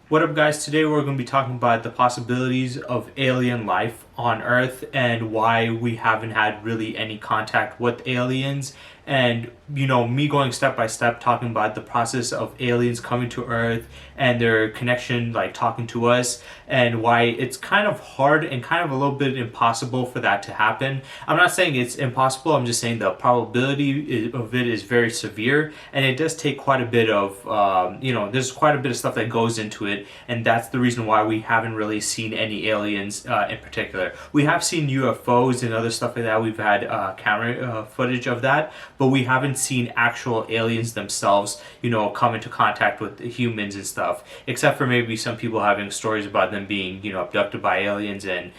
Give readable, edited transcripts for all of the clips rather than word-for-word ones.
What up, guys? Today we're going to be talking about the possibilities of alien life on Earth and why we haven't had really any contact with aliens. And, me going step by step talking about the process of aliens coming to Earth and their connection, like talking to us, and why it's kind of hard and kind of a little bit impossible for that to happen. I'm not saying it's impossible, I'm just saying the probability of it is very severe, and it does take quite a bit of, there's quite a bit of stuff that goes into it, and that's the reason why we haven't really seen any aliens in particular. We have seen UFOs and other stuff like that. We've had camera footage of that, but we haven't seen actual aliens themselves, come into contact with humans and stuff, except for maybe some people having stories about them being, abducted by aliens and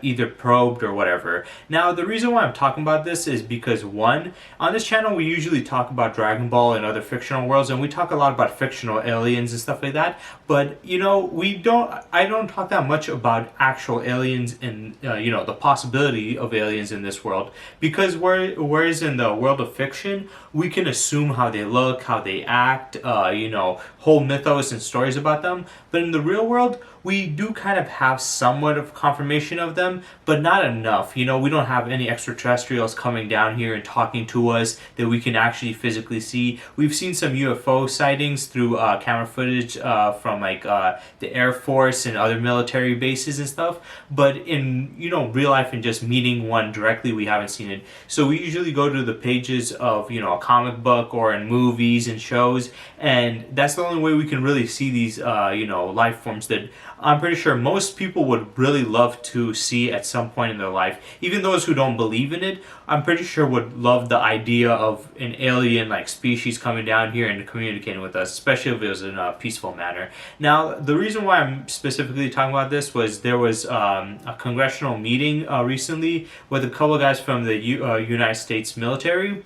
either probed or whatever. Now, the reason why I'm talking about this is because, one, on this channel we usually talk about Dragon Ball and other fictional worlds, and we talk a lot about fictional aliens and stuff like that, but I don't talk that much about actual aliens and the possibility of aliens in this world, because whereas in the world of fiction we can assume how they look, how they act, whole mythos and stories about them, but in the real world we do kind of have somewhat of confirmation of them, but not enough. We don't have any extraterrestrials coming down here and talking to us that we can actually physically see. We've seen some UFO sightings through camera footage from the Air Force and other military bases and stuff, but in real life and just meeting one directly, we haven't seen it. So we usually go to the pages of a comic book or in movies and shows, and that's the only way we can really see these life forms that I'm pretty sure most people would really love to see at some point in their life. Even those who don't believe in it, I'm pretty sure would love the idea of an alien like species coming down here and communicating with us, especially if it was in a peaceful manner. Now, the reason why I'm specifically talking about this was there was a congressional meeting recently with a couple of guys from the United States military.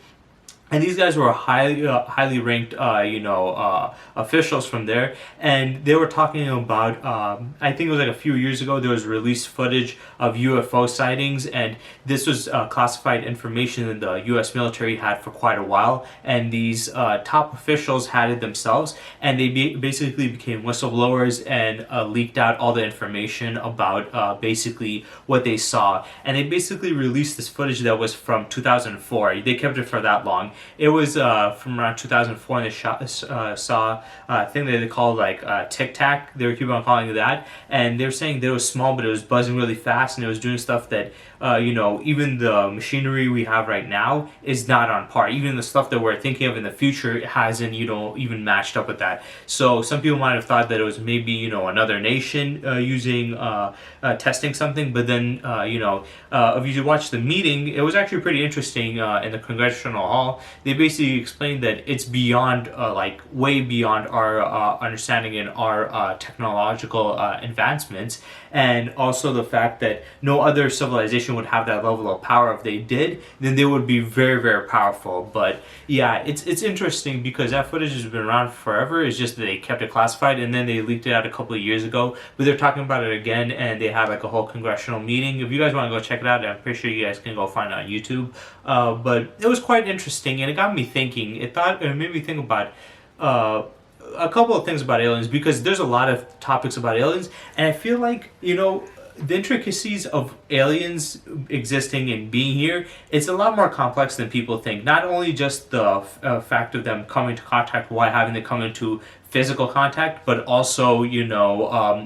And these guys were highly ranked, officials from there, and they were talking about. I think it was like a few years ago. There was released footage of UFO sightings, and this was classified information that the U.S. military had for quite a while. And these top officials had it themselves, and they basically became whistleblowers and leaked out all the information about basically what they saw. And they basically released this footage that was from 2004. They kept it for that long. It was from around 2004, and they saw a thing that they called Tic Tac. They were keeping on calling it that, and they were saying that it was small, but it was buzzing really fast, and it was doing stuff that even the machinery we have right now is not on par. Even the stuff that we're thinking of in the future hasn't even matched up with that. So some people might have thought that it was maybe another nation using testing something, but then if you watch the meeting, it was actually pretty interesting in the Congressional Hall. They basically explained that it's beyond, way beyond our understanding and our technological advancements, and also the fact that no other civilization would have that level of power. If they did, then they would be very, very powerful. But yeah, it's interesting because that footage has been around forever. It's just that they kept it classified, and then they leaked it out a couple of years ago. But they're talking about it again, and they had a whole congressional meeting. If you guys want to go check it out, I'm pretty sure you guys can go find it on YouTube. But it was quite interesting, and it got me thinking. It made me think about a couple of things about aliens, because there's a lot of topics about aliens, and I feel like the intricacies of aliens existing and being here, it's a lot more complex than people think. Not only just the fact of them coming to contact, why having to come into physical contact, but also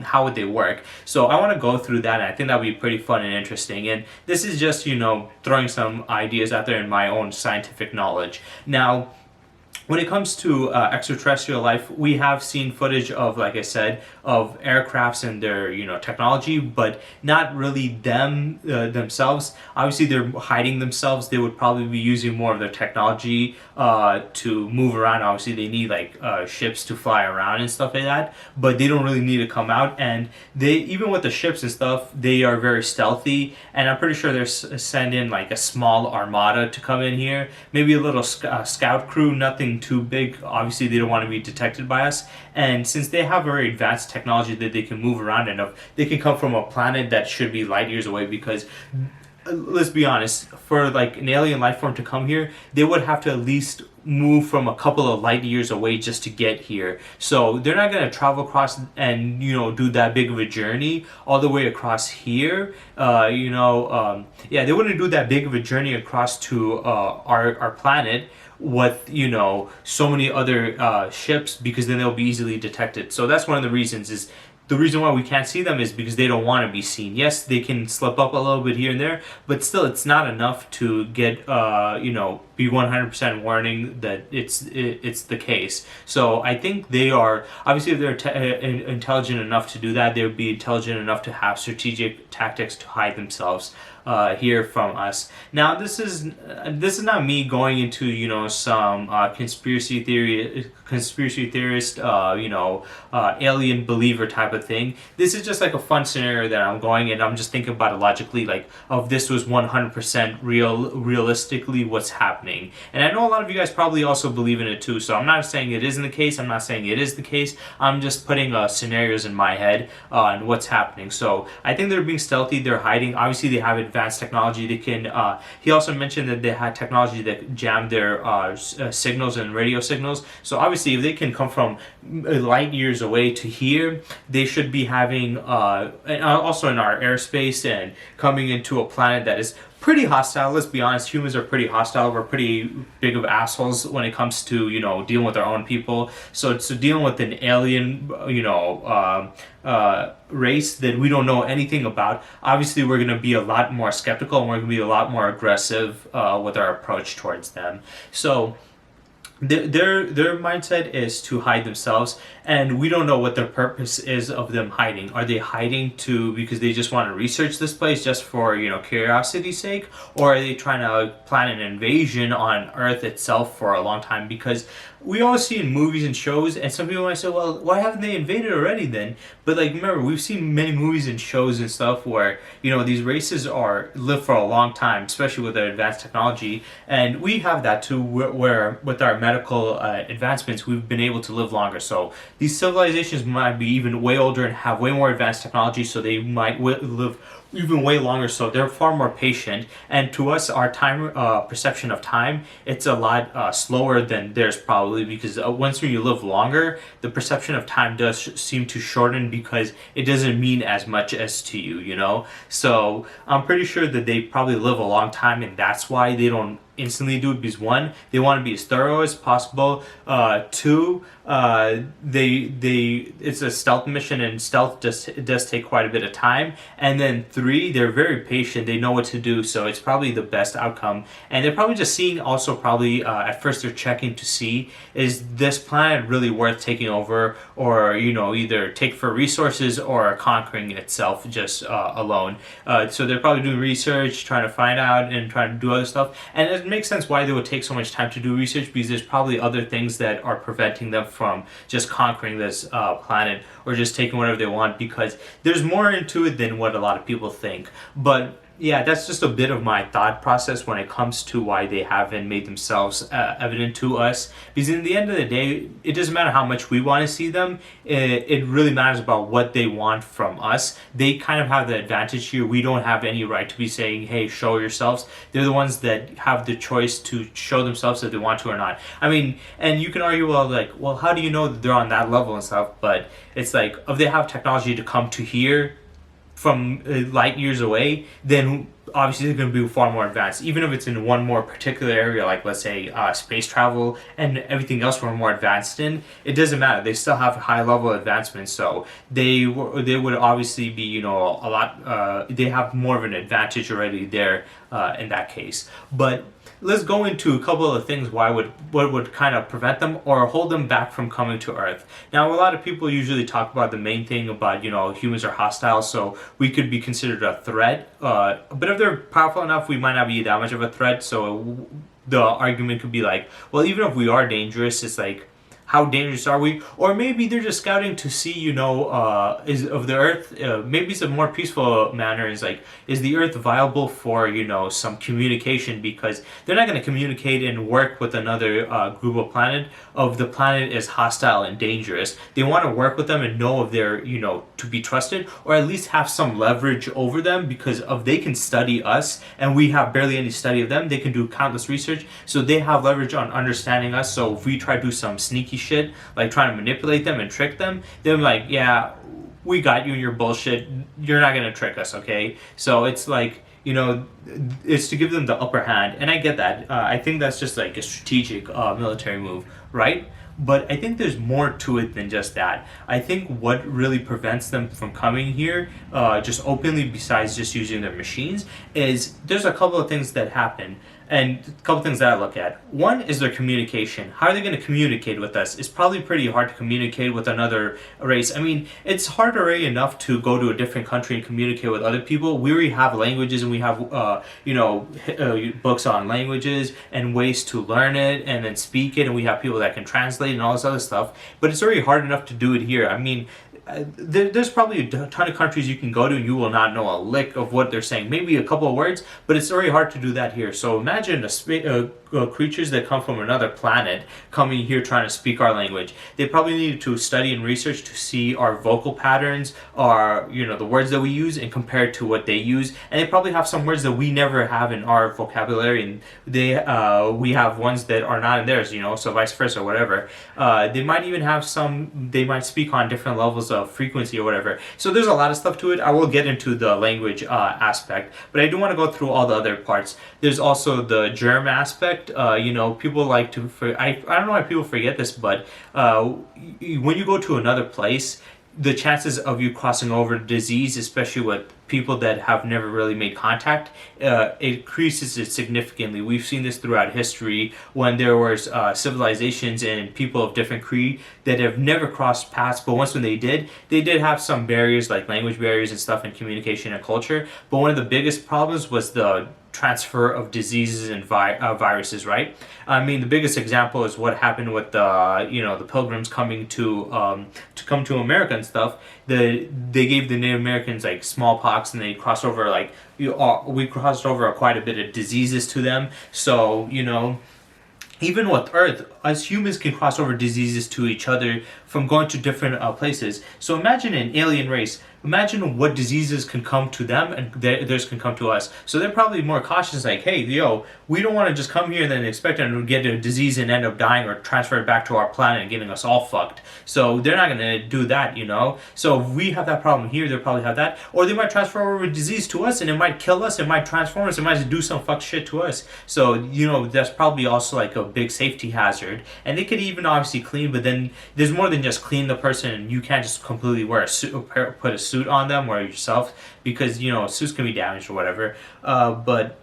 how would they work. So I want to go through that, and I think that would be pretty fun and interesting, and this is just throwing some ideas out there in my own scientific knowledge. Now, when it comes to extraterrestrial life, we have seen footage of, like I said, of aircrafts and their technology, but not really themselves. Obviously, they're hiding themselves. They would probably be using more of their technology to move around. Obviously, they need ships to fly around and stuff like that, but they don't really need to come out. And they, even with the ships and stuff, they are very stealthy. And I'm pretty sure they're sending a small armada to come in here, maybe a little scout crew, nothing too big. Obviously, they don't want to be detected by us, and since they have very advanced technology that they can move around enough, they can come from a planet that should be light years away, because let's be honest, for like an alien life form to come here, they would have to at least move from a couple of light years away just to get here. So they're not going to travel across and, do that big of a journey all the way across here. Yeah, they wouldn't do that big of a journey across to our planet with so many other ships, because then they'll be easily detected. So that's one of the reasons. Is the reason why we can't see them is because they don't want to be seen. Yes, they can slip up a little bit here and there, but still, it's not enough to get be 100% warning that it's the case. So I think they are, obviously, if they're intelligent enough to do that, they would be intelligent enough to have strategic tactics to hide themselves here from us. Now, this is not me going into some conspiracy theorist alien believer type of thing. This is just like a fun scenario that I'm going, and I'm just thinking about it logically, like, if this was 100% realistically what's happening. And I know a lot of you guys probably also believe in it too, so I'm not saying it isn't the case, I'm not saying it is the case, I'm just putting scenarios in my head on what's happening. So I think they're being stealthy, they're hiding. Obviously they have advanced technology. They can he also mentioned that they had technology that jammed their signals and radio signals. So obviously if they can come from light years away to here, they should be having and also in our airspace and coming into a planet that is pretty hostile. Let's be honest, humans are pretty hostile. We're pretty big of assholes when it comes to dealing with our own people. So dealing with an alien race that we don't know anything about, obviously we're going to be a lot more skeptical, and we're going to be a lot more aggressive with our approach towards them. So their mindset is to hide themselves, and we don't know what their purpose is of them hiding. Are they hiding because they just want to research this place just for curiosity's sake, or are they trying to plan an invasion on Earth itself for a long time? Because we all see in movies and shows, and some people might say, well, why haven't they invaded already then? But remember, we've seen many movies and shows and stuff where these races live for a long time, especially with their advanced technology, and we have that too, where with our medical advancements we've been able to live longer. So these civilizations might be even way older and have way more advanced technology, so they might live even way longer, so they're far more patient. And to us, our time perception of time, it's a lot slower than theirs, probably, because once when you live longer, the perception of time does seem to shorten, because it doesn't mean as much as to you. So I'm pretty sure that they probably live a long time, and that's why they don't instantly do it, because one, they want to be as thorough as possible. Two, it's a stealth mission, and stealth does take quite a bit of time. And then three, they're very patient, they know what to do, so it's probably the best outcome. And they're probably just seeing, also probably at first they're checking to see, is this planet really worth taking over, or either take for resources or conquering itself just alone. So they're probably doing research, trying to find out and trying to do other stuff. And it makes sense why they would take so much time to do research, because there's probably other things that are preventing them from just conquering this planet or just taking whatever they want, because there's more into it than what a lot of people think. But yeah, that's just a bit of my thought process when it comes to why they haven't made themselves evident to us. Because in the end of the day, it doesn't matter how much we want to see them. It really matters about what they want from us. They kind of have the advantage here. We don't have any right to be saying, hey, show yourselves. They're the ones that have the choice to show themselves if they want to or not. I mean, and you can argue, well, how do you know that they're on that level and stuff? But it's like, if they have technology to come to here from light years away, then obviously they're going to be far more advanced. Even if it's in one more particular area, like let's say space travel and everything else we're more advanced in, it doesn't matter. They still have high level advancements, so they would obviously be a lot. They have more of an advantage already there in that case. But let's go into a couple of things what would kind of prevent them or hold them back from coming to Earth. Now, a lot of people usually talk about the main thing about humans are hostile, so we could be considered a threat. But if they're powerful enough, we might not be that much of a threat. So the argument could be like, well, even if we are dangerous, it's like, how dangerous are we? Or maybe they're just scouting to see, is of the Earth. Maybe it's a more peaceful manner. Is like, is the Earth viable for some communication? Because they're not going to communicate and work with another group of planet of the planet is hostile and dangerous. They want to work with them and know if they're to be trusted, or at least have some leverage over them, because if they can study us and we have barely any study of them, they can do countless research, so they have leverage on understanding us. So if we try to do some sneaky shit like trying to manipulate them and trick them, they're like, yeah, we got you and your bullshit, you're not going to trick us, okay? So it's like, it's to give them the upper hand, and I get that. I think that's just like a strategic military move, right? But I think there's more to it than just that. I think what really prevents them from coming here, just openly, besides just using their machines, is there's a couple of things that happen. And a couple things that I look at. One is their communication. How are they going to communicate with us? It's probably pretty hard to communicate with another race. I mean, it's hard already enough to go to a different country and communicate with other people. We already have languages, and we have, books on languages and ways to learn it and then speak it, and we have people that can translate and all this other stuff. But it's already hard enough to do it here. I mean, there's probably a ton of countries you can go to and you will not know a lick of what they're saying. Maybe a couple of words, but it's very hard to do that here. So imagine creatures that come from another planet coming here trying to speak our language. They probably need to study and research to see our vocal patterns, our the words that we use, and compare it to what they use. And they probably have some words that we never have in our vocabulary, and we have ones that are not in theirs. So vice versa, or whatever. They might even have some. They might speak on different levels of frequency or whatever. So there's a lot of stuff to it. I will get into the language aspect, but I do want to go through all the other parts. There's also the germ aspect. People like to I don't know why people forget this, but when you go to another place, the chances of you crossing over disease, especially with people that have never really made contact, increases it significantly. We've seen this throughout history when there was civilizations and people of different creed that have never crossed paths, but once when they did have some barriers, like language barriers and stuff, and communication and culture. But one of the biggest problems was the transfer of diseases and viruses, right? I mean, the biggest example is what happened with the pilgrims coming to come to America and stuff. They gave the Native Americans like smallpox, and they crossed over we crossed over quite a bit of diseases to them. So even with Earth, us humans can cross over diseases to each other from going to different places. So imagine an alien race. Imagine what diseases can come to them and theirs can come to us. So they're probably more cautious, like, hey, we don't want to just come here and then expect them to get a disease and end up dying or transfer it back to our planet and getting us all fucked. So they're not going to do that, So if we have that problem here, they'll probably have that. Or they might transfer over a disease to us and it might kill us, it might transform us, it might do some fuck shit to us. So, that's probably also like a big safety hazard. And they could even obviously clean, but then there's more than just clean the person. You can't just completely wear a suit or put a suit on them or yourself, because suits can be damaged or whatever. But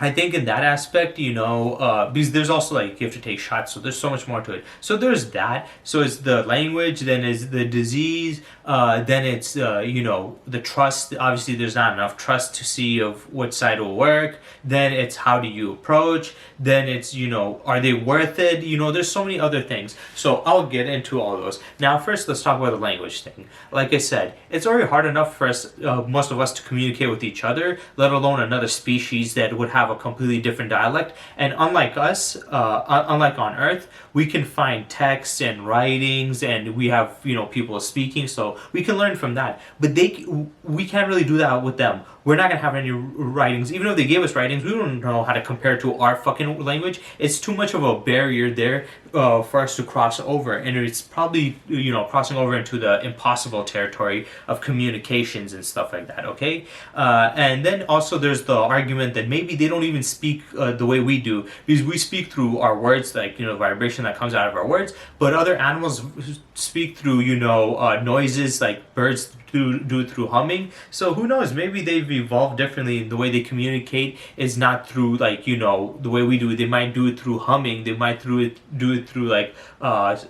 I think in that aspect, because there's also like you have to take shots, so there's so much more to it. So there's that. So it's the language, then it's the disease, then it's the trust. Obviously, there's not enough trust to see of what side will work. Then it's how do you approach. Then it's are they worth it? There's so many other things. So I'll get into all of those. Now, first, let's talk about the language thing. Like I said, it's already hard enough for us, most of us, to communicate with each other, let alone another species that would have a completely different dialect. And unlike us, unlike on Earth, we can find texts and writings, and we have people speaking, so we can learn from that. But we can't really do that with them. We're not gonna have any writings. Even if they gave us writings, we don't know how to compare it to our fucking language. It's too much of a barrier there for us to cross over, and it's probably crossing over into the impossible territory of communications and stuff like that. Okay, and then also there's the argument that maybe they don't even speak the way we do, because we speak through our words, like vibration that comes out of our words, but other animals speak through noises, like birds do it through humming. So who knows? Maybe they've evolved differently. The way they communicate is not through like the way we do it. They might do it through humming. They might do it through like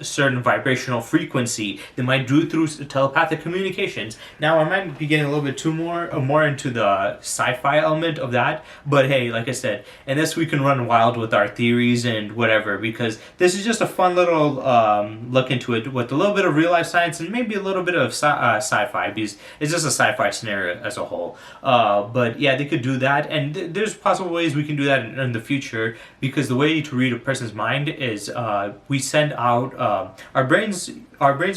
certain vibrational frequency. They might do it through telepathic communications. Now I might be getting a little bit more into the sci-fi element of that, but hey, like I said, and this we can run wild with our theories and whatever, because this is just a fun little look into it with a little bit of real life science and maybe a little bit of sci-fi, because it's just a sci-fi scenario as a whole. But yeah, they could do that, and there's possible ways we can do that in the future, because the way to read a person's mind is we send out our brains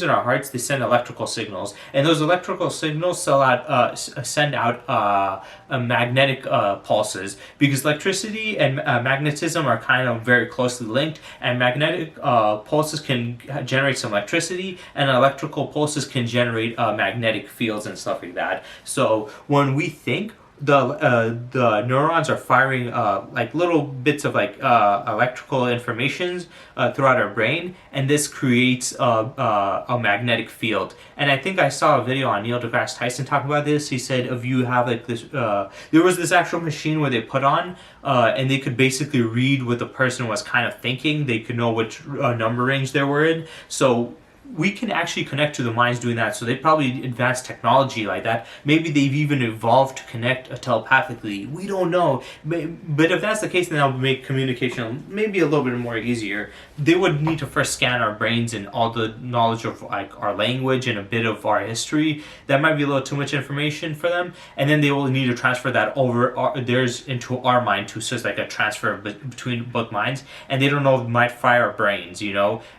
and our hearts, they send electrical signals, and those electrical signals send out magnetic pulses, because electricity and magnetism are kind of very closely linked, and magnetic pulses can generate some electricity, and electrical pulses can generate magnetic fields and stuff like that. So when we think, the neurons are firing like little bits of like electrical informations throughout our brain, and this creates a magnetic field. And I think I saw a video on Neil deGrasse Tyson talking about this. He said if you have like this, there was this actual machine where they put on, and they could basically read what the person was kind of thinking. They could know which number range they were in. So we can actually connect to the minds doing that. So they probably advanced technology like that. Maybe they've even evolved to connect telepathically. We don't know. But if that's the case, then that would make communication maybe a little bit more easier. They would need to first scan our brains and all the knowledge of like our language and a bit of our history. That might be a little too much information for them. And then they will need to transfer that over theirs into our mind too. So it's like a transfer between both minds. And they don't know if it might fry our brains,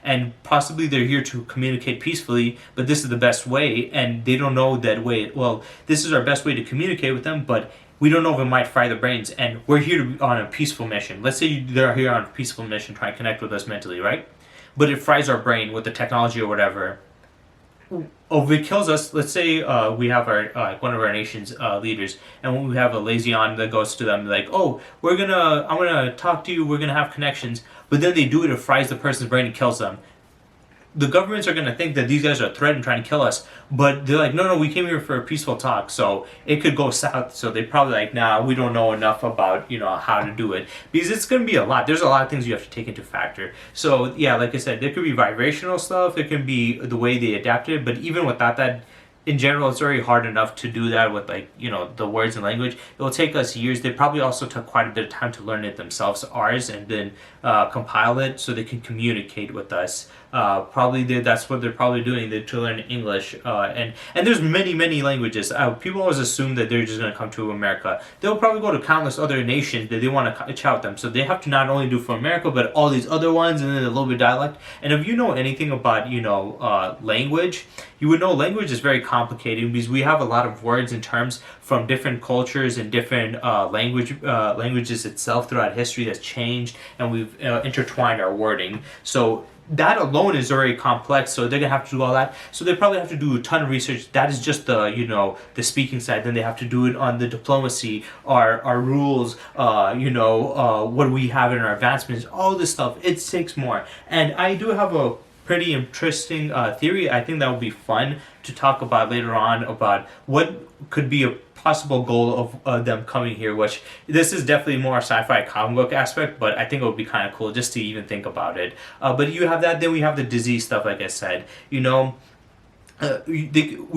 And possibly they're here to communicate peacefully, but this is the best way, and they don't know that way. Well, this is our best way to communicate with them, but we don't know if it might fry the brains, and we're here to be on a peaceful mission. Let's say they're here on a peaceful mission trying to connect with us mentally, right? But it fries our brain with the technology or whatever. If it kills us, let's say we have our one of our nation's leaders, and when we have a liaison that goes to them like, oh, I'm gonna talk to you, we're gonna have connections, but then they do it, it fries the person's brain and kills them. The governments are going to think that these guys are a threat and trying to kill us, but they're like, no, we came here for a peaceful talk, so it could go south. So they probably like, nah, we don't know enough about how to do it, because it's going to be a lot. There's a lot of things you have to take into factor. So yeah, like I said, there could be vibrational stuff, it can be the way they adapted, but even without that, in general, it's very hard enough to do that with the words and language. It will take us years. They probably also took quite a bit of time to learn it themselves, ours, and then compile it so they can communicate with us. Probably that's what they're probably doing. They're to learn English, and there's many languages. People always assume that they're just going to come to America. They'll probably go to countless other nations that they want to chat with them. So they have to not only do for America, but all these other ones, and then a little bit of dialect. And if you know anything about language, you would know language is very complicated, because we have a lot of words and terms from different cultures and different languages itself throughout history that's changed, and we've intertwined our wording. So that alone is very complex, so they're gonna have to do all that. So they probably have to do a ton of research. That is just the the speaking side. Then they have to do it on the diplomacy, our rules, what we have in our advancements, all this stuff. It takes more. And I do have a pretty interesting theory. I think that would be fun to talk about later on, about what could be a possible goal of them coming here, which this is definitely more sci-fi comic book aspect, but I think it would be kind of cool just to even think about it. But you have that, then we have the disease stuff, like I said. We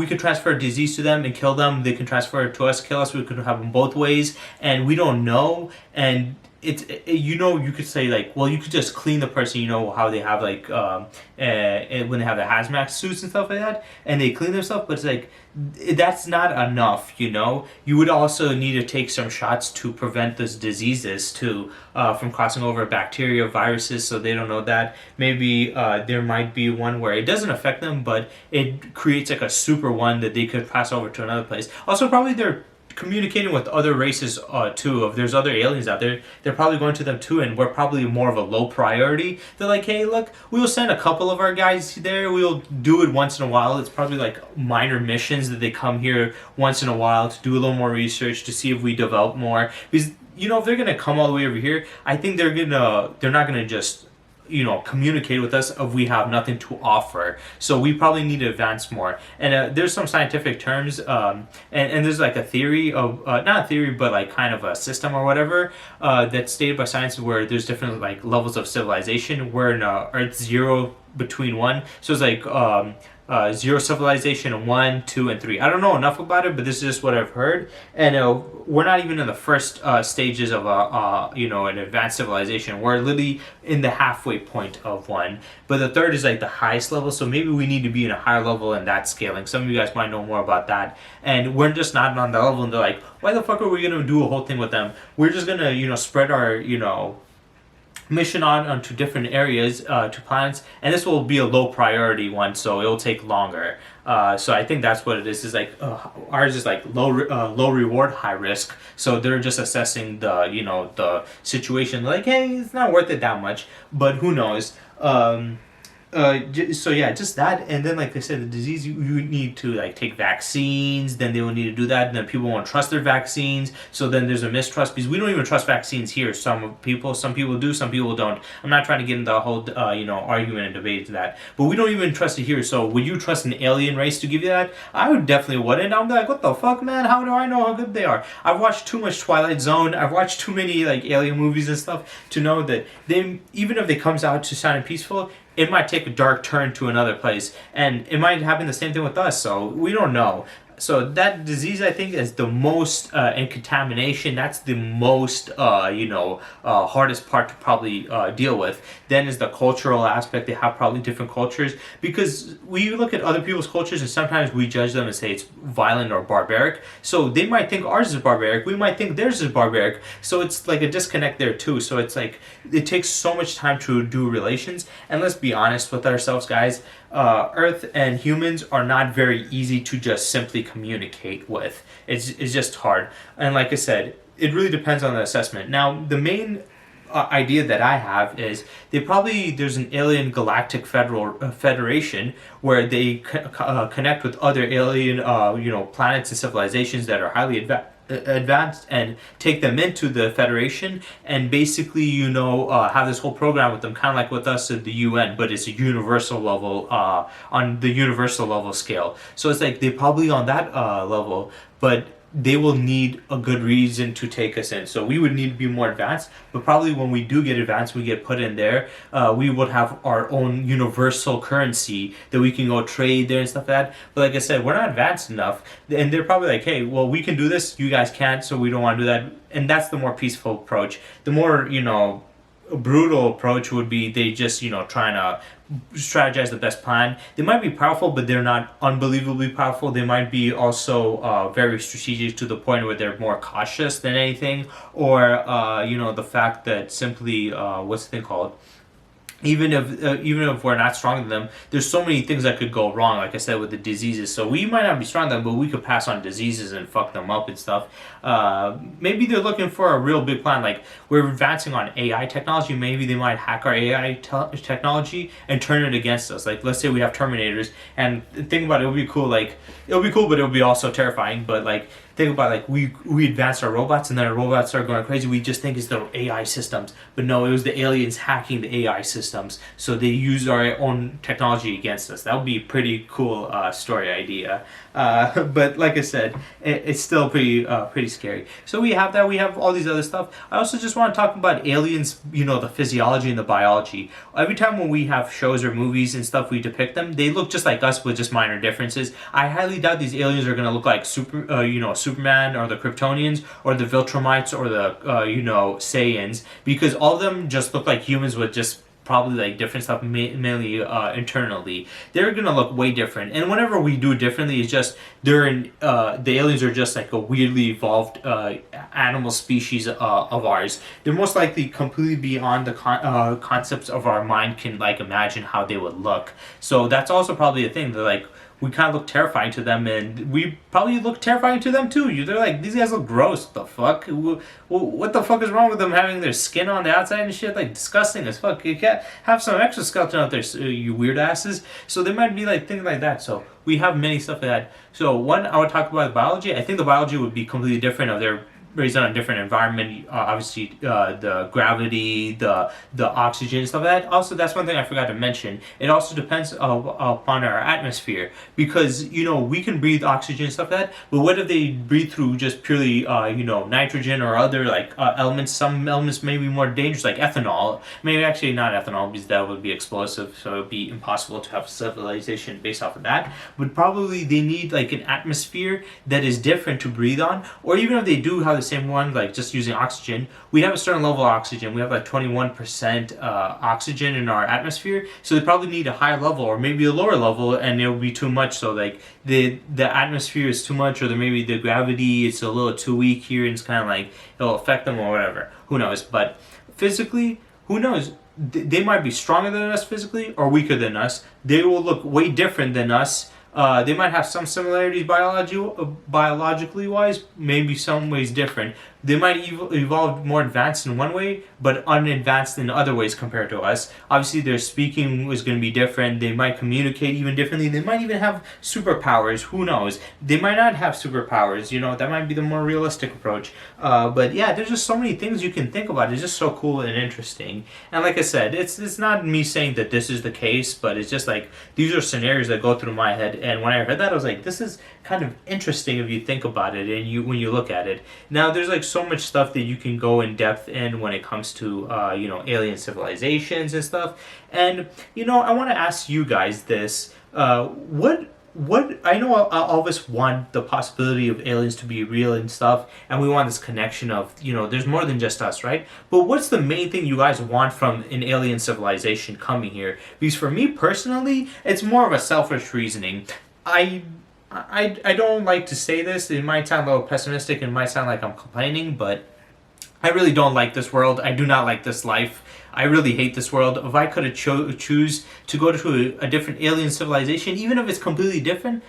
could transfer disease to them and kill them. They can transfer it to us, kill us. We could have them both ways, and we don't know. And you could say like, well, you could just clean the person, how they have like when they have the hazmat suits and stuff like that, and they clean themselves, but it's like that's not enough. You would also need to take some shots to prevent those diseases from crossing over bacteria, viruses, so they don't know that. Maybe there might be one where it doesn't affect them, but it creates like a super one that they could pass over to another place. Also, probably they're communicating with other races too. If there's other aliens out there, they're probably going to them too, and we're probably more of a low priority. They're like, hey, look, we will send a couple of our guys there. We'll do it once in a while. It's probably like minor missions that they come here once in a while to do a little more research to see if we develop more. Because if they're gonna come all the way over here, I think they're not gonna just communicate with us if we have nothing to offer. So we probably need to advance more. And there's some scientific terms, and there's like a theory of not a theory, but like kind of a system or whatever that's stated by science, where there's different like levels of civilization. Where in Earth zero between one, so it's like zero civilization and 1, 2, and 3. I don't know enough about it, but this is just what I've heard. And we're not even in the first stages of an advanced civilization. We're literally in the halfway point of one. But the third is like the highest level, so maybe we need to be in a higher level in that scaling. Some of you guys might know more about that. And we're just not on that level, and they're like, why the fuck are we gonna do a whole thing with them? We're just gonna spread our mission onto different areas to planets, and this will be a low priority one, so it'll take longer. So I think that's what it is. Is like ours is like low reward, high risk. So they're just assessing the situation. Like, hey, it's not worth it that much, but who knows? So yeah, just that, and then like I said, the disease, you need to like take vaccines. Then they will need to do that, and then people won't trust their vaccines. So then there's a mistrust, because we don't even trust vaccines here. Some people do, some people don't. I'm not trying to get into the whole argument and debate to that, but we don't even trust it here. So would you trust an alien race to give you that? I would definitely wouldn't. I'm like, what the fuck, man? How do I know how good they are? I've watched too much Twilight Zone. I've watched too many like alien movies and stuff to know that they, even if they comes out to sound peaceful, it might take a dark turn to another place, and it might happen the same thing with us, so we don't know. So that disease, I think, is the most, and contamination, that's the most, hardest part to probably deal with. Then is the cultural aspect. They have probably different cultures, because we look at other people's cultures and sometimes we judge them and say it's violent or barbaric. So they might think ours is barbaric, we might think theirs is barbaric. So it's like a disconnect there too. So it's like, it takes so much time to do relations. And let's be honest with ourselves, guys. Earth and humans are not very easy to just simply communicate with. It's just hard. And like I said, it really depends on the assessment. Now, the main idea that I have is there's an alien galactic federation where they connect with other alien planets and civilizations that are highly advanced, and take them into the Federation, and basically have this whole program with them, kind of like with us at the UN, but it's a universal level, on the universal level scale. So it's like they're probably on that level, but they will need a good reason to take us in. So we would need to be more advanced, but probably when we do get advanced, we get put in there, we would have our own universal currency that we can go trade there and stuff like that. But like I said, we're not advanced enough, and they're probably like, hey, well, we can do this, you guys can't, so we don't want to do that. And that's the more peaceful approach. The more, brutal approach would be they just, trying to strategize the best plan. They might be powerful, but they're not unbelievably powerful. They might be also very strategic to the point where they're more cautious than anything, or the fact that simply what's the thing called? Even if we're not stronger than them, there's so many things that could go wrong, like I said, with the diseases. So we might not be stronger than them, but we could pass on diseases and fuck them up and stuff. Maybe they're looking for a real big plan, like we're advancing on AI technology. Maybe they might hack our AI technology and turn it against us. Like, let's say we have Terminators, and think about it, it'll be cool, but it'll be also terrifying. But like, think about like we advanced our robots, and then our robots start going crazy. We just think it's the AI systems, but no, it was the aliens hacking the AI systems. So they use our own technology against us. That would be a pretty cool story idea. But like I said, it's still pretty scary. So we have that. We have all these other stuff. I also just want to talk about aliens. The physiology and the biology. Every time when we have shows or movies and stuff, we depict them. They look just like us with just minor differences. I highly doubt these aliens are gonna look like Superman or the Kryptonians or the Viltrumites or the Saiyans, because all of them just look like humans with just probably like different stuff, mainly internally. They're gonna look way different, and whenever we do differently, it's just the aliens are just like a weirdly evolved animal species of ours. They're most likely completely beyond the concepts of our mind can like imagine how they would look. So that's also probably a thing that like we kind of look terrifying to them, and we probably look terrifying to them too. They're like, these guys look gross. What the fuck? What the fuck is wrong with them having their skin on the outside and shit? Like, disgusting as fuck. You can't have some exoskeleton out there, you weird asses. So they might be like thinking like that. So we have many stuff like that. So one, I would talk about the biology. I think the biology would be completely different of their raised on a different environment. Obviously, the gravity, the oxygen, stuff like that. Also, that's one thing I forgot to mention. It also depends upon our atmosphere, because we can breathe oxygen and stuff like that. But what if they breathe through just purely nitrogen or other like elements? Some elements may be more dangerous, like ethanol. Maybe actually not ethanol, because that would be explosive, so it would be impossible to have civilization based off of that. But probably they need like an atmosphere that is different to breathe on. Or even if they do have the same one, like just using oxygen, we have a certain level of oxygen. We have like 21% oxygen in our atmosphere, so they probably need a higher level or maybe a lower level, and it'll be too much. So like the atmosphere is too much, or maybe the gravity is a little too weak here, and it's kind of like it'll affect them or whatever. Who knows? But physically, who knows? They might be stronger than us physically or weaker than us. They will look way different than us. They might have some similarities biologically wise, maybe some ways different. They might evolve more advanced in one way, but unadvanced in other ways compared to us. Obviously, their speaking is going to be different. They might communicate even differently. They might even have superpowers. Who knows? They might not have superpowers. That might be the more realistic approach. But yeah, there's just so many things you can think about. It's just so cool and interesting. And like I said, it's not me saying that this is the case, but it's just like these are scenarios that go through my head. And when I heard that, I was like, this is kind of interesting if you think about it and when you look at it. Now, there's like so much stuff that you can go in depth in when it comes to alien civilizations and stuff. And I want to ask you guys this: what I know all of us want the possibility of aliens to be real and stuff, and we want this connection of there's more than just us, right? But what's the main thing you guys want from an alien civilization coming here? Because for me personally, it's more of a selfish reasoning. I don't like to say this. It might sound a little pessimistic. It might sound like I'm complaining, but I really don't like this world. I do not like this life. I really hate this world. If I could choose to go to a different alien civilization, even if it's completely different,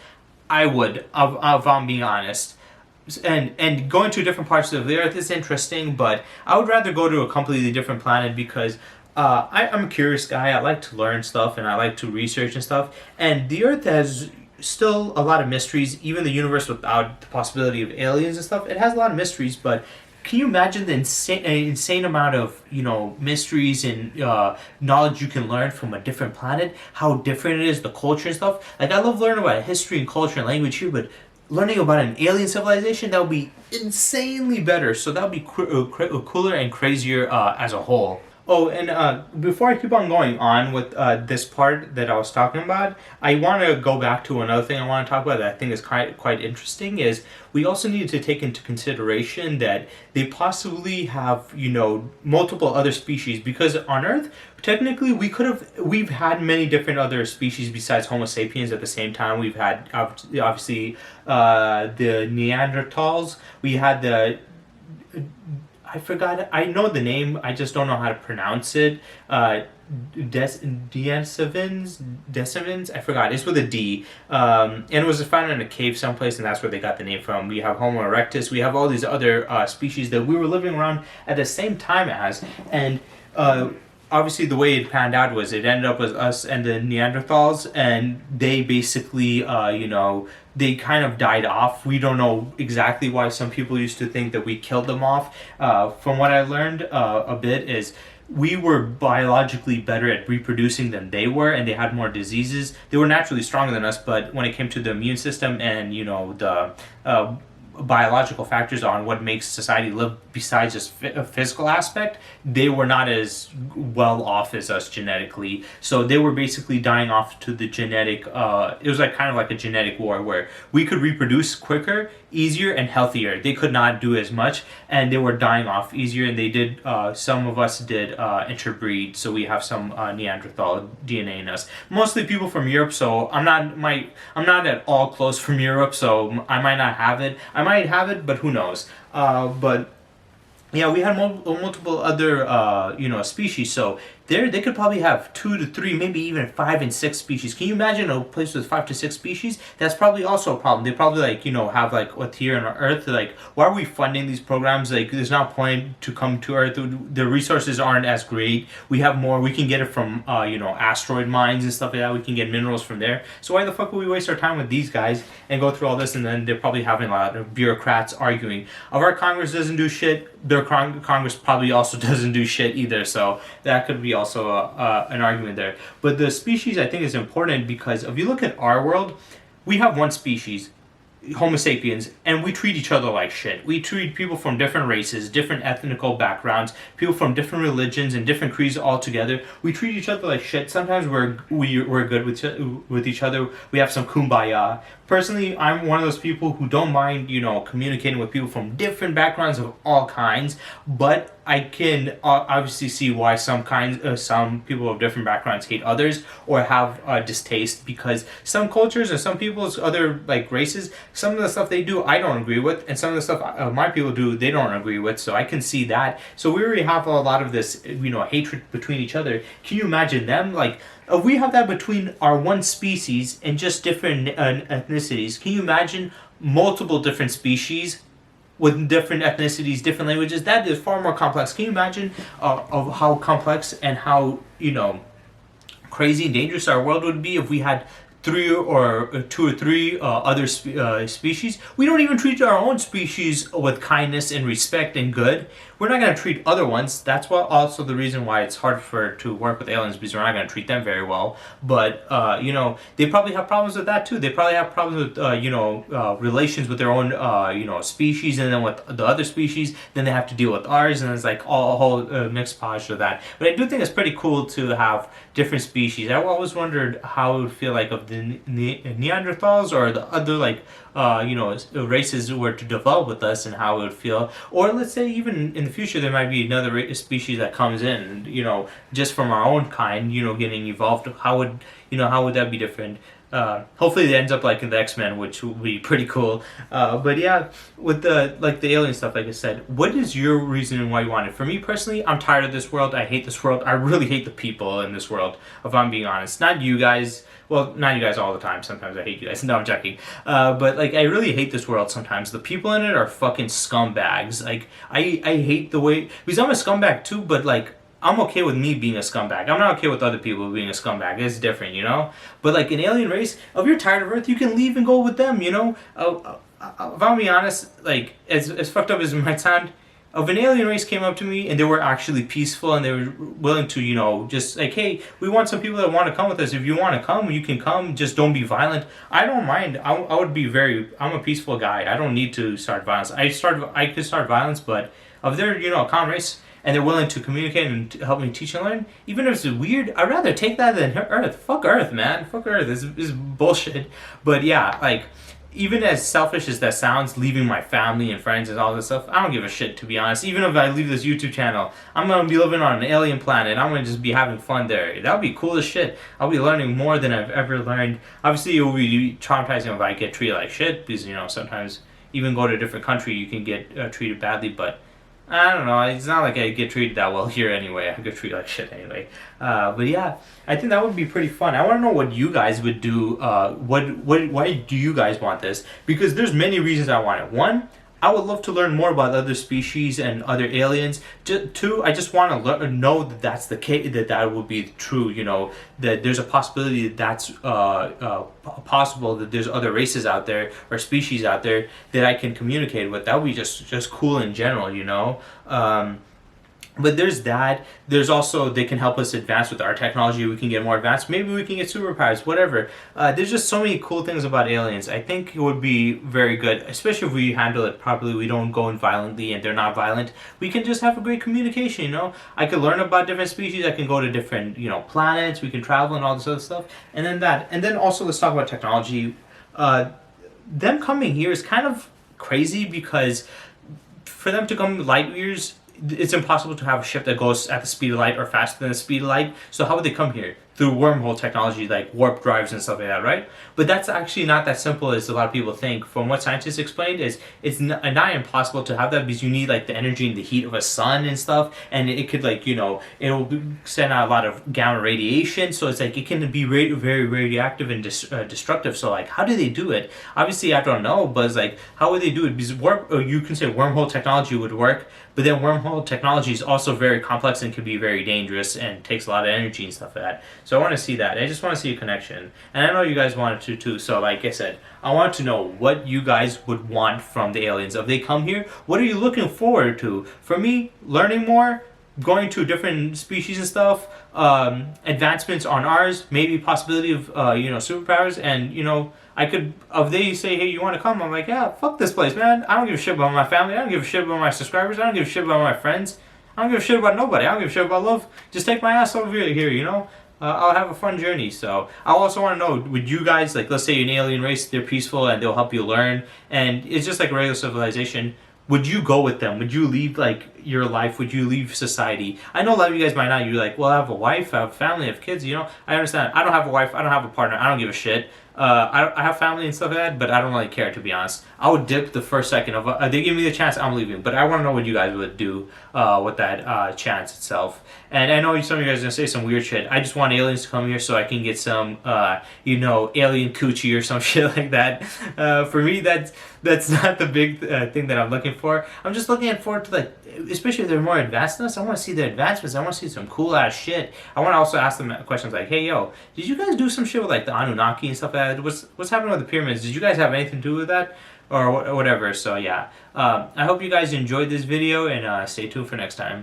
I would, if I'm being honest. And going to different parts of the earth is interesting, but I would rather go to a completely different planet, because I'm a curious guy. I like to learn stuff and I like to research and stuff. And the earth has still a lot of mysteries. Even the universe without the possibility of aliens and stuff, it has a lot of mysteries. But can you imagine the insane amount of mysteries and knowledge you can learn from a different planet? How different it is, the culture and stuff. Like, I love learning about history and culture and language here, but learning about an alien civilization, that would be insanely better. So that would be cooler and crazier as a whole. Oh, and before I keep on going on with this part that I was talking about, I want to go back to another thing I want to talk about that I think is quite interesting. Is we also need to take into consideration that they possibly have multiple other species, because on Earth technically we've had many different other species besides Homo sapiens at the same time. We've had obviously the Neanderthals. We had the I forgot. I know the name. I just don't know how to pronounce it. Decimans. I forgot. It's with a D. And it was found in a cave someplace, and that's where they got the name from. We have Homo erectus. We have all these other species that we were living around at the same time as, and obviously the way it panned out was it ended up with us and the Neanderthals, and they basically they kind of died off. We don't know exactly why. Some people used to think that we killed them off. From what I learned a bit is we were biologically better at reproducing than they were, and they had more diseases. They were naturally stronger than us, but when it came to the immune system and the biological factors on what makes society live besides just a physical aspect, they were not as well off as us genetically. So they were basically dying off to the genetic it was like kind of like a genetic war, where we could reproduce quicker, easier, and healthier. They could not do as much, and they were dying off easier. And they did some of us did interbreed, so we have some Neanderthal DNA in us, mostly people from Europe. So I'm not at all close from Europe, so I might not have it. I might have it, but who knows. But yeah, we had multiple other species. So they could probably have 2 to 3, maybe even 5 and 6 species. Can you imagine a place with 5 to 6 species? That's probably also a problem. They probably like have like what here on Earth. Like, why are we funding these programs? Like, there's not point to come to Earth. The resources aren't as great. We have more. We can get it from asteroid mines and stuff like that. We can get minerals from there. So why the fuck would we waste our time with these guys and go through all this? And then they're probably having a lot of bureaucrats arguing. Our Congress doesn't do shit. Their Congress probably also doesn't do shit either. So that could be also an argument there. But the species, I think, is important because if you look at our world, we have one species, Homo sapiens, and we treat each other like shit. We treat people from different races, different ethnical backgrounds, people from different religions and different creeds all together. We treat each other like shit. Sometimes we're good with each other. We have some kumbaya. Personally, I'm one of those people who don't mind, communicating with people from different backgrounds of all kinds, but I can obviously see why some people of different backgrounds hate others or have distaste, because some cultures and some people's other like races, some of the stuff they do I don't agree with, and some of the stuff my people do they don't agree with. So I can see that. So we already have a lot of this hatred between each other. Can you imagine them like? If we have that between our one species and just different ethnicities, can you imagine multiple different species with different ethnicities, different languages? That is far more complex. Can you imagine of how complex and how crazy and dangerous our world would be if we had 2 or 3 other species? We don't even treat our own species with kindness and respect and good. We're not going to treat other ones. That's also the reason why it's hard to work with aliens, because we're not going to treat them very well. But they probably have problems with that too. They probably have problems with relations with their own species, and then with the other species. Then they have to deal with ours, and it's like a whole mixed posture of that. But I do think it's pretty cool to have different species. I always wondered how it would feel like if the Neanderthals or the other races were to develop with us, and how it would feel. Or let's say even in the future there might be another species that comes in, just from our own kind, getting evolved. How would that be different? Hopefully it ends up like in the X-Men, which would be pretty cool. But yeah, with the alien stuff, like I said, what is your reason why you want it? For me personally, I'm tired of this world. I hate this world. I really hate the people in this world, if I'm being honest. Not you guys. Well, not you guys all the time. Sometimes I hate you guys. No, I'm joking. But like, I really hate this world sometimes. The people in it are fucking scumbags. Like, I hate the way, because I'm a scumbag too, but like, I'm okay with me being a scumbag. I'm not okay with other people being a scumbag. It's different, But like an alien race, if you're tired of Earth, you can leave and go with them, If I'm being honest, like, as fucked up as it might sound, if an alien race came up to me and they were actually peaceful and they were willing to, just like, hey, we want some people that want to come with us. If you want to come, you can come. Just don't be violent. I don't mind. I would be I'm a peaceful guy. I don't need to start violence. I could start violence, but if they're, a calm race and they're willing to communicate and help me teach and learn, even if it's weird, I'd rather take that than Earth. Fuck Earth, man. Fuck Earth. This is bullshit. But yeah, like, even as selfish as that sounds, leaving my family and friends and all this stuff, I don't give a shit, to be honest. Even if I leave this YouTube channel, I'm going to be living on an alien planet. I'm going to just be having fun there. That would be cool as shit. I'll be learning more than I've ever learned. Obviously, it will be traumatizing if I get treated like shit, because, sometimes even go to a different country, you can get treated badly, but I don't know. It's not like I get treated that well here anyway. I get treated like shit anyway. But yeah, I think that would be pretty fun. I want to know what you guys would do. Why do you guys want this? Because there's many reasons I want it. One, I would love to learn more about other species and other aliens. Two, I just want to know that that's the case, that would be true. That there's a possibility that's possible, that there's other races out there or species out there that I can communicate with. That would be just cool in general. But there's that. There's also, they can help us advance with our technology. We can get more advanced. Maybe we can get superpowers, whatever. There's just so many cool things about aliens. I think it would be very good, especially if we handle it properly. We don't go in violently and they're not violent. We can just have a great communication, I could learn about different species. I can go to different, planets. We can travel and all this other stuff. And then also let's talk about technology. Them coming here is kind of crazy, because for them to come light years, it's impossible to have a ship that goes at the speed of light or faster than the speed of light. So how would they come here? through wormhole technology like warp drives and stuff like that, right? But that's actually not that simple as a lot of people think. From what scientists explained, is it's nigh impossible to have that, because you need like the energy and the heat of a sun and stuff, and it could like it'll send out a lot of gamma radiation, so it's like it can be very radioactive and destructive. So like, how do they do it? Obviously, I don't know, but it's like, how would they do it? Because you can say wormhole technology would work, but then wormhole technology is also very complex and can be very dangerous and takes a lot of energy and stuff like that. So I want to see that. I just want to see a connection. And I know you guys wanted to too. So like I said, I want to know what you guys would want from the aliens. If they come here, what are you looking forward to? For me, learning more, going to different species and stuff, advancements on ours, maybe possibility of superpowers, and I could, if they say, hey, you want to come, I'm like, yeah, fuck this place, man. I don't give a shit about my family. I don't give a shit about my subscribers. I don't give a shit about my friends. I don't give a shit about nobody. I don't give a shit about love. Just take my ass over here, I'll have a fun journey. So I also want to know, would you guys, like, let's say you're an alien race, they're peaceful and they'll help you learn, and it's just like a regular civilization. Would you go with them? Would you leave like your life? Would you leave society? I know a lot of you guys might not. You're like, well, I have a wife, I have a family, I have kids. I understand. I don't have a wife. I don't have a partner. I don't give a shit. I have family and stuff like that, but I don't really care, to be honest. I would dip the first second of they give me the chance, I'm leaving. But I want to know what you guys would do with that chance itself. And I know some of you guys are gonna say some weird shit. I just want aliens to come here so I can get some alien coochie or some shit like that. For me, that's not the big thing that I'm looking for. I'm just looking forward to, like, especially if they're more advanced than us. I want to see the advancements. I want to see some cool ass shit. I want to also ask them questions like, hey, yo, did you guys do some shit with like the Anunnaki and stuff like that? What's happening with the pyramids? Did you guys have anything to do with that, or whatever? So yeah, I hope you guys enjoyed this video, and stay tuned for next time.